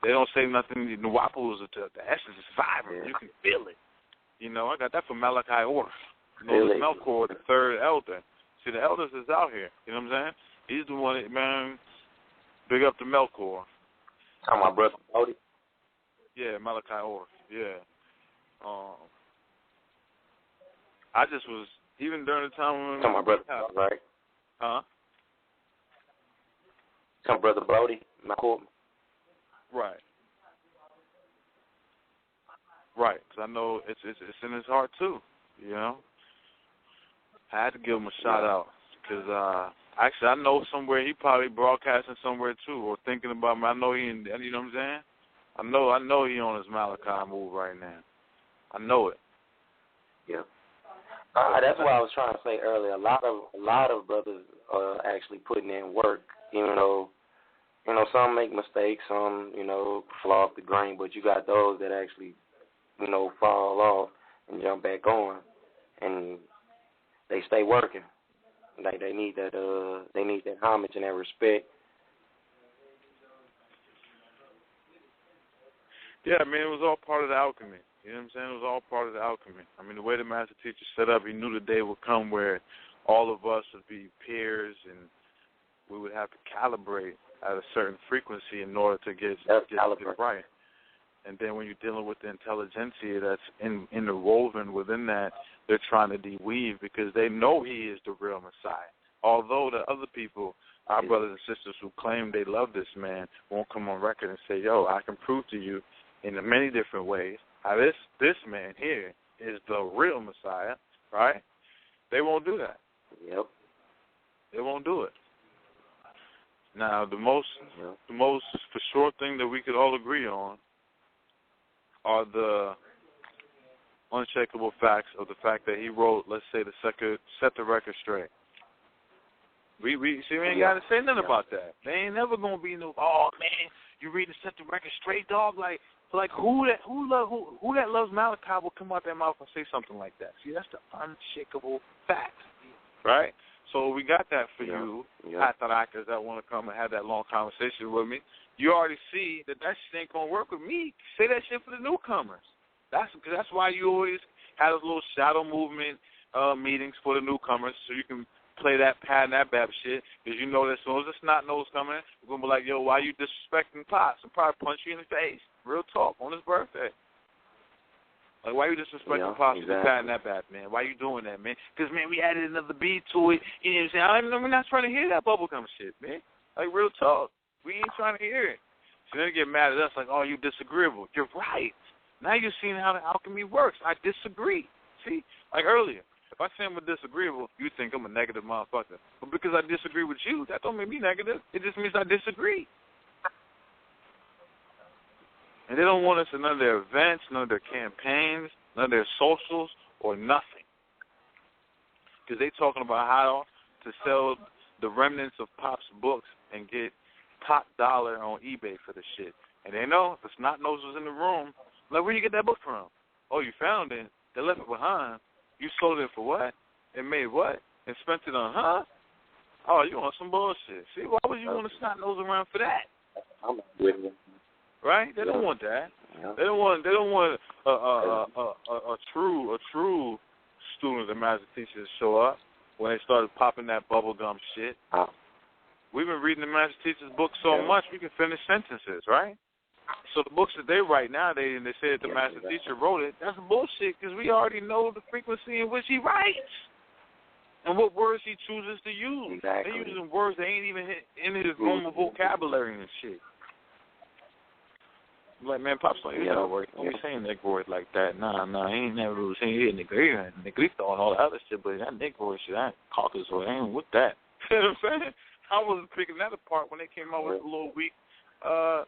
They don't say nothing. The Nuwapu is the essence is vibrant. You can feel it. You know, I got that from Malachi Orr. You know, the Melkor, the third elder. See, the elders is out here. You know what I'm saying? He's the one that, man, big up to Melkor. Talking about Brother Brody? Yeah, Malachi Orr. Yeah. I just was, even during the time when... Talking about Brother Brody, right? Huh? Talking Brother Brody, Melkor. Right. Right, because I know it's in his heart too, you know. I had to give him a shout out because actually I know somewhere he probably broadcasting somewhere too or thinking about me. I know he, you know what I'm saying. I know he on his Malachi move right now. I know it. Yeah. That's what I was trying to say earlier. A lot of brothers are actually putting in work, even though. You know, some make mistakes, some, you know, fall off the grain, but you got those that actually, you know, fall off and jump back on, and they stay working. Like they need that homage and that respect. Yeah, I mean, it was all part of the alchemy. You know what I'm saying? It was all part of the alchemy. I mean, the way the Master Teacher set up, he knew the day would come where all of us would be peers and we would have to calibrate at a certain frequency in order to get it right. And then when you're dealing with the intelligentsia that's interwoven within that, they're trying to de-weave because they know he is the real Messiah. Although the other people, our brothers and sisters who claim they love this man, won't come on record and say, yo, I can prove to you in many different ways how this man here is the real Messiah, right? They won't do that. Yep. They won't do it. Now, the most for sure thing that we could all agree on are the unshakable facts of the fact that he wrote, let's say, set the record straight. We ain't got to say nothing about that. They ain't never gonna be no. Oh man, you reading set the record straight, dog? Like who that loves Malachi will come out their mouth and say something like that. See, that's the unshakable fact, right? So we got that for you, Patharakas that want to come and have that long conversation with me. You already see that shit ain't going to work with me. Say that shit for the newcomers. That's why you always have those little shadow movement meetings for the newcomers so you can play that pad and that bab shit because you know that as soon as the snot nose coming in, we're going to be like, yo, why you disrespecting Pops? I'll probably punch you in the face. Real talk on his birthday. Like, why you disrespecting Pops and patting that back, man? Why you doing that, man? Because, man, we added another beat to it. You know what I'm saying? We're not trying to hear that bubblegum shit, man. Like, real talk. We ain't trying to hear it. So then they get mad at us like, oh, you disagreeable. You're right. Now you're seeing how the alchemy works. I disagree. See? Like earlier, if I say I'm a disagreeable, you think I'm a negative motherfucker. But because I disagree with you, that don't make me negative. It just means I disagree. And they don't want us in none of their events, none of their campaigns, none of their socials, or nothing. Because they talking about how to sell the remnants of Pop's books and get top dollar on eBay for the shit. And they know if the snot nose was in the room, like, where you get that book from? Oh, you found it. They left it behind. You sold it for what? And made what? And spent it on, huh? Oh, you want some bullshit. See, why would you want to snot nose around for that? I'm with you. Right? They don't want that. Yeah. They don't want a true student of the Master Teacher to show up when they started popping that bubblegum shit. We've been reading the Master Teacher's book so much we can finish sentences, right? So the books that they write nowadays, and they say that the Master Teacher wrote it, that's bullshit because we already know the frequency in which he writes and what words he chooses to use. Exactly. They're using words that ain't even in his normal vocabulary and shit. Like, man, Pops don't use that word. Don't be saying Negroid like that. Nah, he ain't never really saying he Negrito and all that other shit, but that Negroid shit, that Caucasus, I ain't with that. You know what I'm saying? I was picking that apart when they came out with a little week. I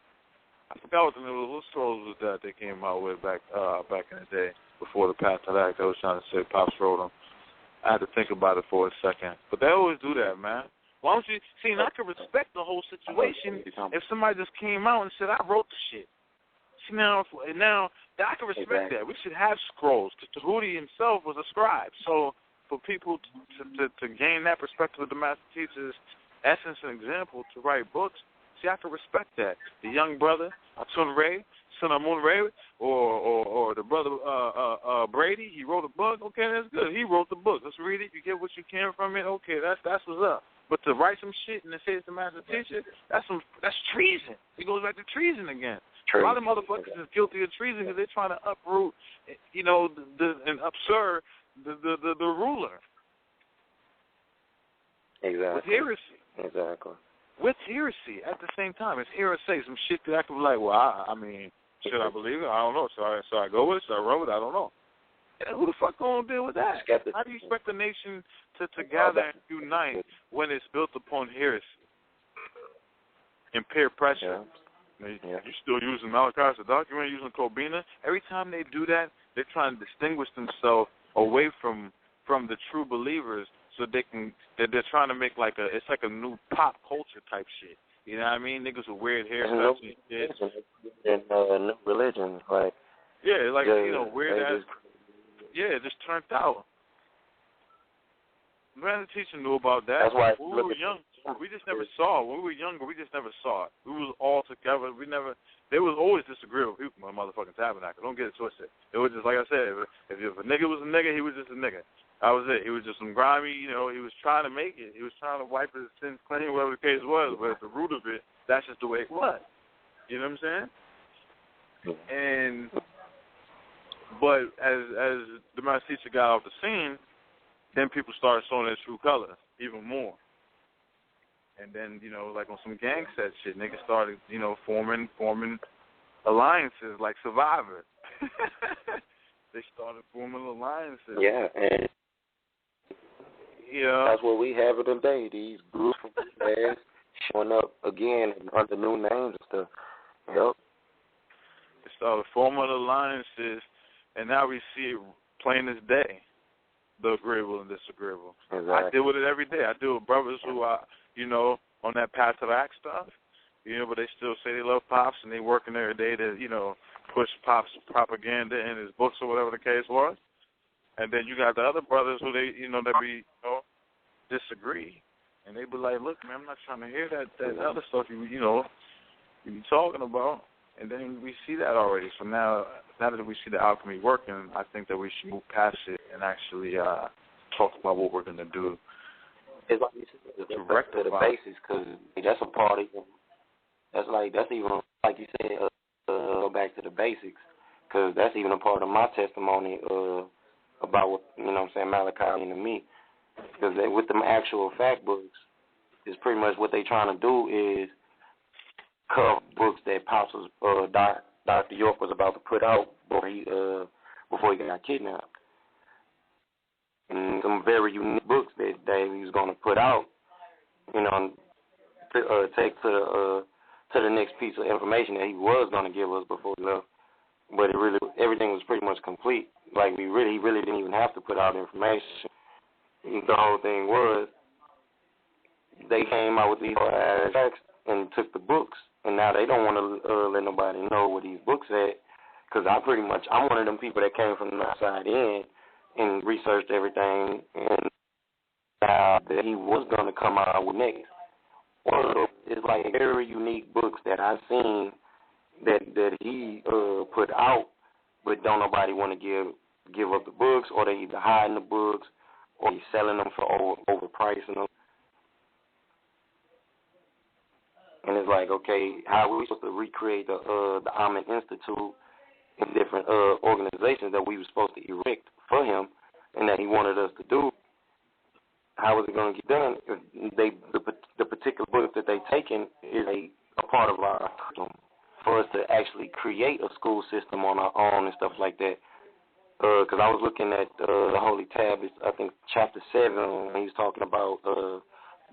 forgot what the name of what scrolls was that they came out with back in the day before the Path to Act. I was trying to say Pops wrote them. I had to think about it for a second. But they always do that, man. Why don't you see? And I could respect the whole situation if somebody just came out and said, I wrote the shit. See, now I can respect that. We should have scrolls. Tahuti himself was a scribe. So for people to gain that perspective of the Master Teacher's essence and example to write books, See, I can respect that. The young brother, Atun Ray, Son Amun Ray, or the brother Brady, he wrote a book. Okay, that's good. He wrote the book. Let's read it. You get what you can from it. Okay, that's what's up. But to write some shit and to say it's the master teacher, that's treason. It goes back to treason again. A lot of motherfuckers is guilty of treason because they're trying to uproot, and absurd the ruler. Exactly. With heresy. Exactly. With heresy at the same time. It's heresy. Some shit that I could be like, well, I mean, should I believe it? I don't know. So I go with it? Should I roll with it? I don't know. And who the fuck gonna deal with that? How do you expect the nation to gather and unite when it's built upon heresy and peer pressure? Yeah. You're still using Malachi Zodoq. You ain't using Kobina. Every time they do that, they're trying to distinguish themselves away from the true believers, so they're trying to make it's like a new pop culture type shit. You know what I mean? Niggas with weird hairstyles and shit. And new religion, like weird ass. Yeah, it just turned out. Master Teacher knew about that. That's why when we were young, we just never saw it. When we were younger, we just never saw it. We was all together. There was always disagreeable people in my motherfucking tabernacle. Don't get it twisted. It was just like I said, if a nigga was a nigga, he was just a nigga. That was it. He was just some grimy, he was trying to make it. He was trying to wipe his sins clean, whatever the case was. But at the root of it, that's just the way it was. You know what I'm saying? But as the Master Teacher got off the scene, then people started showing their true colors even more. And then, like on some gang set shit, niggas started, forming alliances like Survivor. They started forming alliances. Yeah, and that's what we have it today. These groups of guys showing up again under new names and stuff. Yep. They started forming alliances, and now we see it plain as day, the agreeable and disagreeable. Exactly. I deal with it every day. I deal with brothers who are, on that path to act stuff, but they still say they love Pops and they working every day to, push Pops propaganda in his books or whatever the case was. And then you got the other brothers who they disagree. And they be like, look, man, I'm not trying to hear that other stuff you be talking about. And then we see that already. So now that we see the alchemy working, I think that we should move past it and actually talk about what we're going to do. It's like you said, to rectify the basics, because that's a part of it. That's even, like you said, go back to the basics, because that's even a part of my testimony about what, Malachi and me. Because with them actual fact books, is pretty much what they trying to do is cover books that Pops was, Dr. York was about to put out before he got kidnapped. And some very unique books that he was going to put out, take to the next piece of information that he was going to give us before he left. But everything was pretty much complete. Like he really didn't even have to put out information. The whole thing was they came out with these facts and took the books, and now they don't want to let nobody know what these books said. Because I'm one of them people that came from the outside in and researched everything, and that he was going to come out with next. It's like very unique books that I've seen that he put out, but don't nobody want to give up the books, or they either hiding the books, or he's selling them for overpricing them. And it's like, okay, how are we supposed to recreate the Amen Institute and different organizations that we were supposed to erect for him and that he wanted us to do? How is it going to get done if the particular book that they've taken is a part of our curriculum for us to actually create a school system on our own and stuff like that? Because I was looking at the Holy Tablets, I think chapter 7, when he was talking about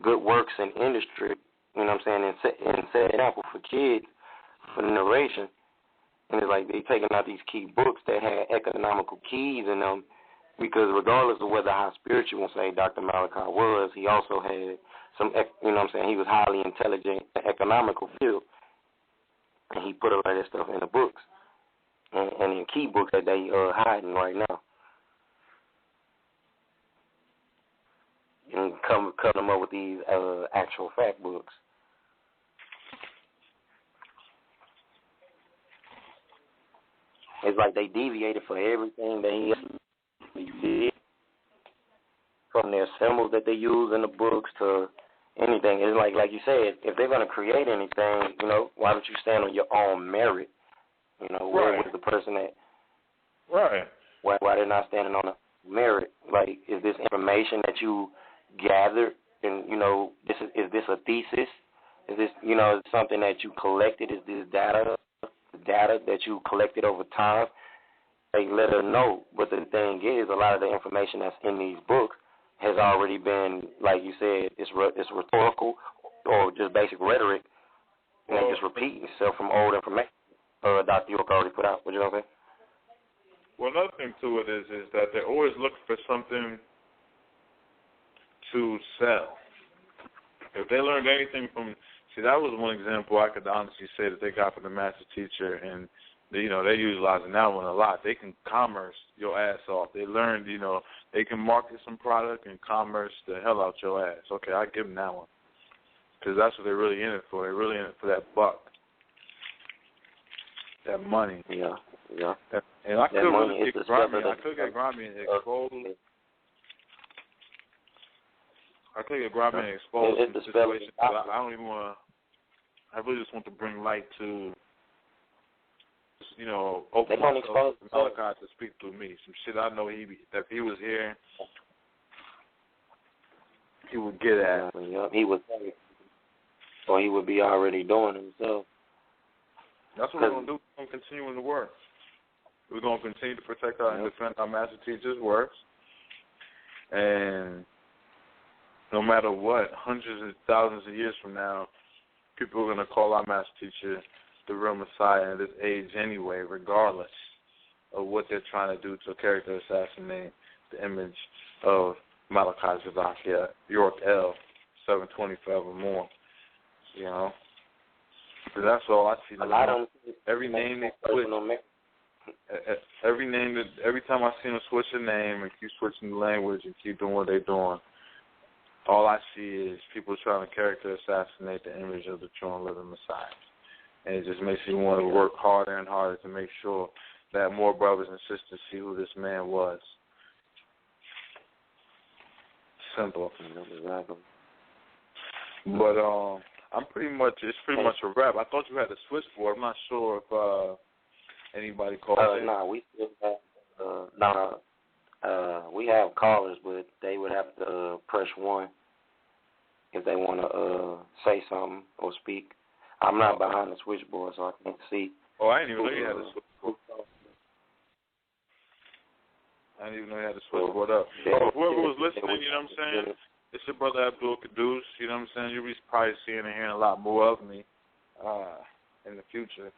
good works in industry, you know what I'm saying, and set an example for kids for the narration. And it's like they taking out these key books that had economical keys in them, because regardless of whether how spiritual, say Dr. Malachi was, he also had some, you know what I'm saying, he was highly intelligent, economical field, and he put a lot of that stuff in the books and in key books that they hiding right now, and come them up with these actual fact books. It's like they deviated for everything that he did, from their symbols that they use in the books to anything. It's like you said, if they're going to create anything, you know, why don't you stand on your own merit? You know, where was the person that? Right. Why they're not standing on a merit? Like, is this information that you gathered, and you know, is this a thesis? Is this, you know, something that you collected? Is this data that you collected over time? They let her know. But the thing is, a lot of the information that's in these books has already been, like you said, it's rhetorical or just basic rhetoric, and they just repeating itself from old information. Dr. York already put out. What you know what I'm saying? Well, another thing to it is that they're always looking for something to sell. If they learned anything from, see, that was one example I could honestly say that they got from the Master Teacher, and you know, they're utilizing that one a lot. They can commerce your ass off. They learned, you know, they can market some product and commerce the hell out your ass. Okay, I give them that one, because that's what they're really in it for. They're really in it for that buck, that money. Yeah. And I could really get grimy. I could get grimy and expose. I could get grimy and expose some situations, but I don't even want to. I really just want to bring light to, you know, open myself to Malachi to speak through me. Some shit I know that if he was here, he would get at. He would, or he would be already doing himself. That's what we're going to do. We're going to continue in the work. We're going to continue to protect and defend our Master Teacher's works. And no matter what, hundreds of thousands of years from now, people are going to call our Master Teacher the real Messiah in this age anyway, regardless of what they're trying to do to character assassinate the image of Malachi Zodoq Shamu-El, 720 forevermore. You know? So that's all I see. Every name they switch, every time I see them switch a name and keep switching the language and keep doing what they're doing, all I see is people trying to character assassinate the image of the true and living Messiah. And it just makes me want to work harder and harder to make sure that more brothers and sisters see who this man was. Simple. But it's pretty much a wrap. I thought you had a switchboard. I'm not sure if anybody called in. No, we still have, we have callers, but they would have to press 1 if they want to say something or speak. I'm not behind the switchboard, so I can't see. Oh, I didn't even know you had a switchboard. I didn't even know you had a switchboard up. Whoever was listening, you know what I'm saying? It's your brother Abdul Qudduws, you know what I'm saying? You'll be probably seeing and hearing a lot more of me in the future.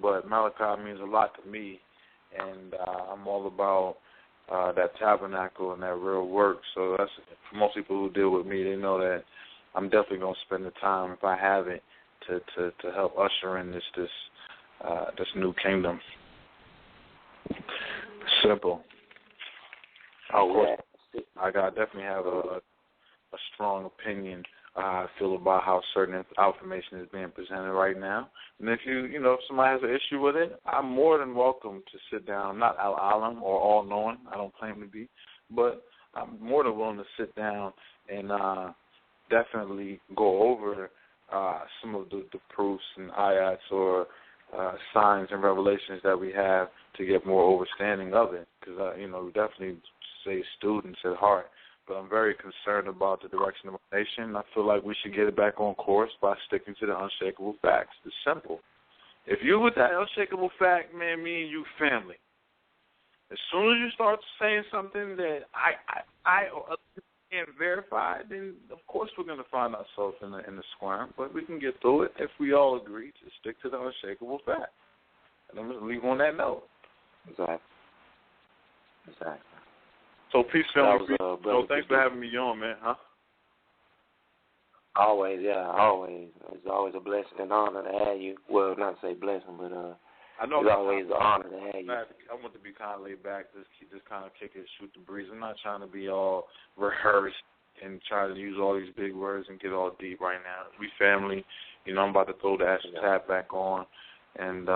But Malachi means a lot to me, and I'm all about that tabernacle and that real work. So that's, for most people who deal with me, they know that I'm definitely going to spend the time, if I have it, to help usher in this new kingdom. Simple. Of course, I definitely have a strong opinion I feel about how certain information is being presented right now. And if if somebody has an issue with it, I'm more than welcome to sit down, not al-alam or all-knowing, I don't claim to be, but I'm more than willing to sit down and definitely go over some of the proofs and ayats or signs and revelations that we have to get more understanding of it. Because, we definitely say students at heart. But I'm very concerned about the direction of our nation. I feel like we should get it back on course by sticking to the unshakable facts. It's simple. If you with that unshakable fact, man, me and you family. As soon as you start saying something that I or other people can't verify, then of course we're going to find ourselves in the squirm. But we can get through it if we all agree to stick to the unshakable fact. And I'm going to leave on that note. Exactly. So peace, family. Thanks for having me on, man. Huh? Always, yeah, always. It's always a blessing and honor to have you. Well, not to say blessing, but I know it's always an honor to have you. I want to be kind of laid back, just kind of kick it, shoot the breeze. I'm not trying to be all rehearsed and try to use all these big words and get all deep right now. We family. I'm about to throw the Ashutaat back on, and